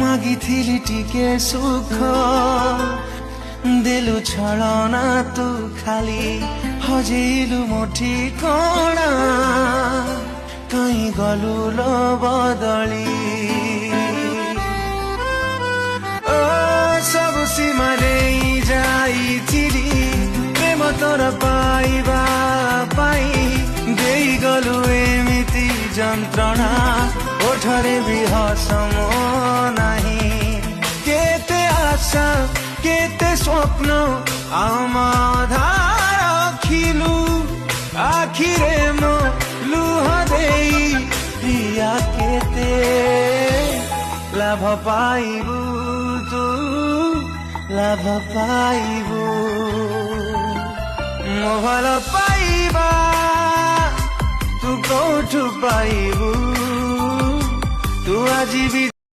मागिथिली टिके सुख देलु छलना तू खाली हजेलु मोठी कणा कहीं गलु लो बदली ओ सब सीमा नहीं जाइथिली प्रेम तोर पाइबा पाई देई गलु एमिति जंत्रणा ओठरे भी हसम नहीं केते आशा केते स्वप्न आमाधार अखिलु आखिरे मो लुह देई प्रिया केते लाभ पाइबु तू लाभ पाइबु मो भल पाइबा तू कौठु पाइबु तू आज भी